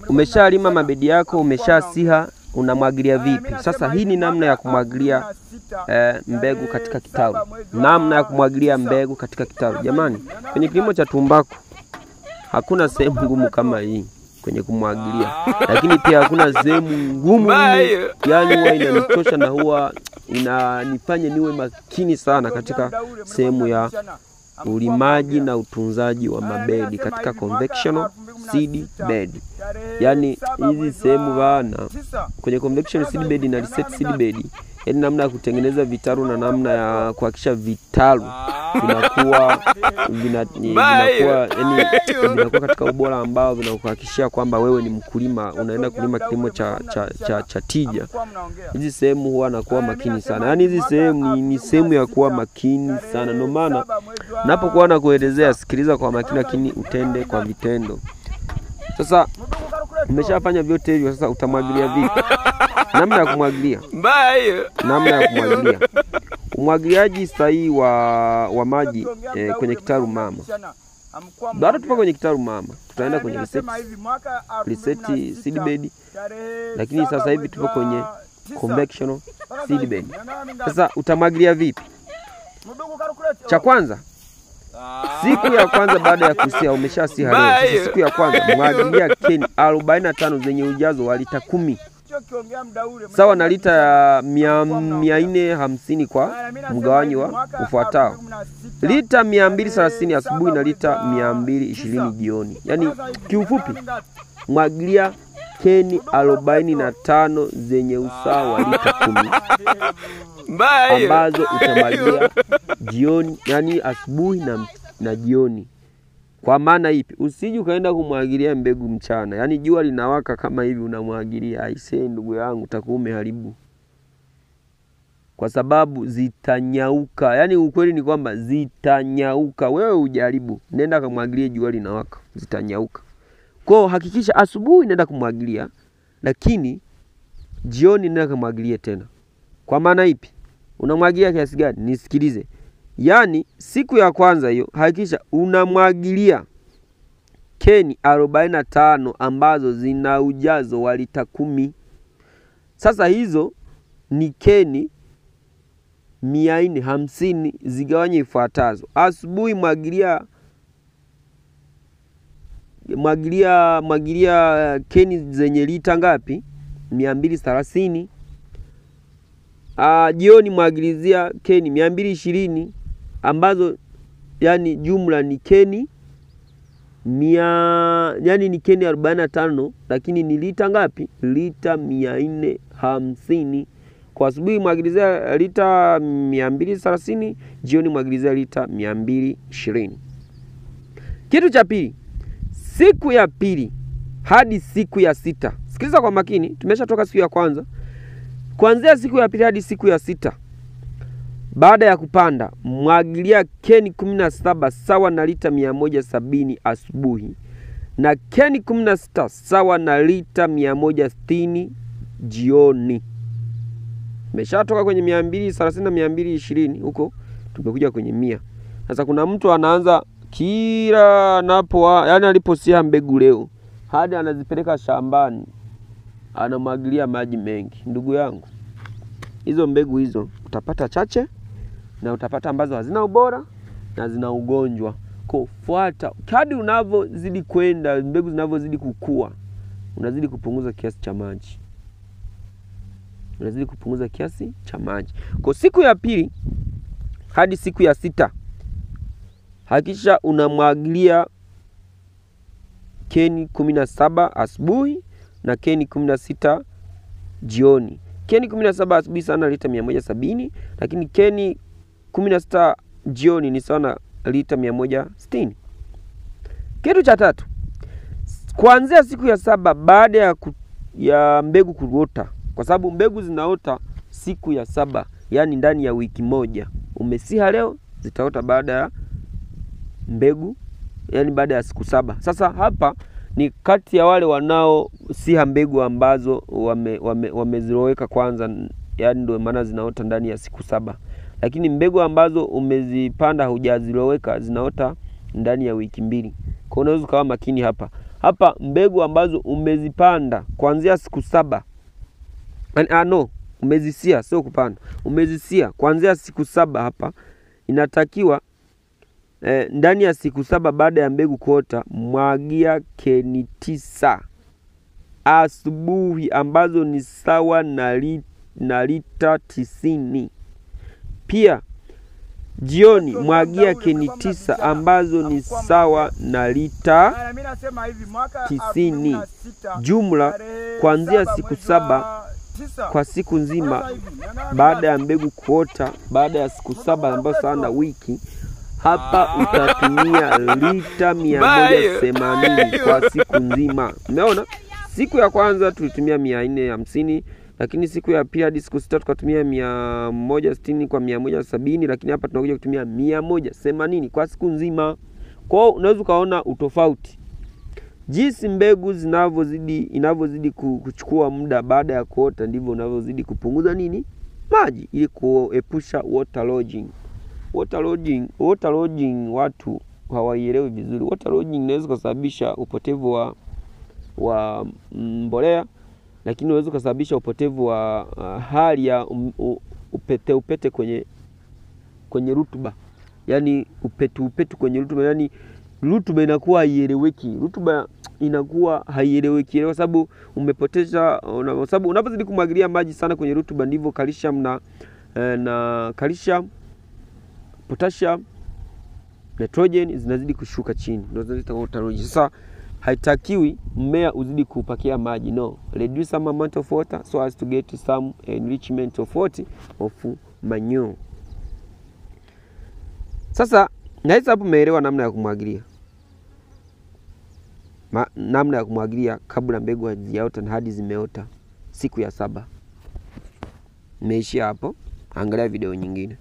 Umeshalima mabedi yako, umeshasiha, unamwagilia vipi? Sasa hii ni namna ya kumwagilia mbegu katika kitalu. Namna ya kumwagilia mbegu katika kitalu. Jamani, kwenye kilimo cha tumbaku hakuna sehemu ngumu kama hii kwenye kumwagilia. Lakini pia hakuna sehemu ngumu ile, yani huwa inanichosha na huwa inanifanya niwe makini sana katika sehemu ya ulimaji na utunzaji wa mabedi katika conventional seed bed. Yani hizi sehemu bana kwenye conventional seed bed na reset seed bed, yani namna ya kutengeneza vitalu na namna ya kuhakikisha vitalu vinakuwa vinakuwa katika ubora ambao vinakuhakikishia kwamba wewe ni mkulima unaenda kulima kilimo cha tija. Hizi sehemu huwa nakuwa makini sana. Yani hizi sehemu ni sehemu ya kuwa makini sana. Ndio maana napokuwa nakuelezea, sikiliza kwa makini lakini utende kwa vitendo. Sasa umeshafanya vyote hivyo, sasa utamwagilia vipi? Namna ya kumwagilia. Namna ya kumwagilia. Umwagiliaji sahihi wa maji kwenye kitalu mama. Bado tupo kwenye kitalu mama. Tutaenda kwenye reset seed bed. Lakini sasa hivi tupo kwenye conventional seed bed. Sasa utamwagilia vipi? Cha kwanza, siku ya kwanza baada ya kusia, umeshasiha leo. Sasa siku ya kwanza mwagilia keni 45 zenye ujazo wa lita 10. Sawa na lita ya 450 kwa mgawanyo wa ufuatao. Lita 230 asubuhi na lita 220 jioni. Yani kiufupi mwagilia keni 45 zenye usawa wa lita 10 ambazo utamwagilia jioni, yani asubuhi na jioni. Kwa maana ipi? Usije ukaenda kumwagilia mbegu mchana. Yani jua linawaka kama hivi unamwagilia, aisee ndugu yangu, utakuwa umeharibu. Kwa sababu zitanyauka. Yani ukweli ni kwamba zitanyauka. Wewe ujaribu, nenda kumwagilia jua linawaka, zitanyauka. Kwa hakikisha asubuhi nenda kumwagilia, lakini jioni nenda kumwagilia tena. Kwa maana ipi? Unamwagilia kiasi gani? Nisikilize. Yani siku ya kwanza hiyo hakikisha unamwagilia keni 45 ambazo zina ujazo wa lita 10. Sasa hizo ni keni 450 zigawanye ifuatazo. Asubuhi mwagilia keni zenye lita ngapi? 230. Jioni mwagilizia keni 220 ambazo yani jumla ni keni yani ni keni 45, lakini ni lita ngapi? Lita 450. Kwa asubuhi mwagilizia lita 230, jioni mwagilizia lita 220. Kitu cha pili, siku ya pili hadi siku ya 6. Sikiliza kwa makini, tumeshatoka siku ya kwanza. Kuanzia siku ya pili hadi siku ya 6 baada ya kupanda, mwagilia keni 17 sawa na lita 170 asubuhi na keni 16 sawa na lita 160 jioni. Meshatoka kwenye 230 na 220 huko, tumekuja kwenye 100. Sasa kuna mtu anaanza kila yani aliposia mbegu leo hadi anazipeleka shambani anamwagilia maji mengi. Ndugu yangu, hizo mbegu hizo utapata chache na utapata ambazo hazina ubora na zina ugonjwa. Kufuata kadri unavyozidi kwenda, mbegu zinavyozidi kukua, unazidi kupunguza kiasi cha maji. Kwa siku ya pili hadi siku ya 6 hakikisha unamwagilia keni 17 asubuhi na keni 16 jioni. Keni 17 asubuhi sana lita 170, lakini keni 16 jioni ni sana lita 160. Kitu cha tatu, kuanzia siku ya 7 baada ya mbegu kuota, kwa sababu mbegu zinaota siku ya 7, yani ndani ya wiki moja. Umesiha leo, zitaota baada ya mbegu, yani baada ya siku 7. Sasa hapa ni kati ya wale wanao siha mbegu ambazo wameziloweka kwanza, yani ndio maana zinaota ndani ya siku 7. Lakini mbegu ambazo umezipanda hujaziloweka zinaota ndani ya wiki 2. Kwa unaweza kuwa makini hapa. hapa mbegu ambazo umezipanda kuanzia siku 7. Umezisia, sio kupanda. Umezisia kuanzia siku 7 hapa. Inatakiwa ndani ya siku 7 baada ya mbegu kuota, mwagia keni 9 asubuhi ambazo ni sawa na lita 90. Pia jioni mwagia keni 9 ambazo ni sawa na lita 90. Jumla kuanzia siku 7 kwa siku nzima baada ya mbegu kuota, baada ya siku 7 ambazo sawa na wiki, hapa utatumia lita 180 kwa siku nzima. Umeona? Siku ya kwanza tulitumia 450, lakini siku ya pili hadi siku 6 tukatumia 160 kwa 170, lakini hapa tunakuja kutumia 180 kwa siku nzima. Kwa hiyo unaweza kaona utofauti. Jinsi mbegu inavyozidi kuchukua muda baada ya kuota, ndivyo unavyozidi kupunguza maji, ili kuepusha water lodging. Water lodging watu hawaielewi vizuri. Water lodging inaweza kusababisha upotevu wa mbolea, lakini unaweza kusababisha upotevu wa hali ya upete kwenye rutuba. Yaani upetu kwenye rutuba, yaani rutuba inakuwa haieleweki. Rutuba inakuwa haieleweki kwa sababu umepoteza, kwa sababu unapozidi kumwagilia maji sana kwenye rutuba, ndivyo calcium na calcium, potassium, nitrogen zinazidi kushuka chini. Ndio zinaita water lodging. Sasa haitakiwi mmea uzidi kupakia maji. No, reduce some amount of water so as to get some enrichment of manure. Sasa naweza hapo umeelewa namna ya kumwagilia. Namna ya kumwagilia kabla mbegu hazijaota na hadi zimeota siku ya 7. Nimeishia hapo. Angalia video nyingine.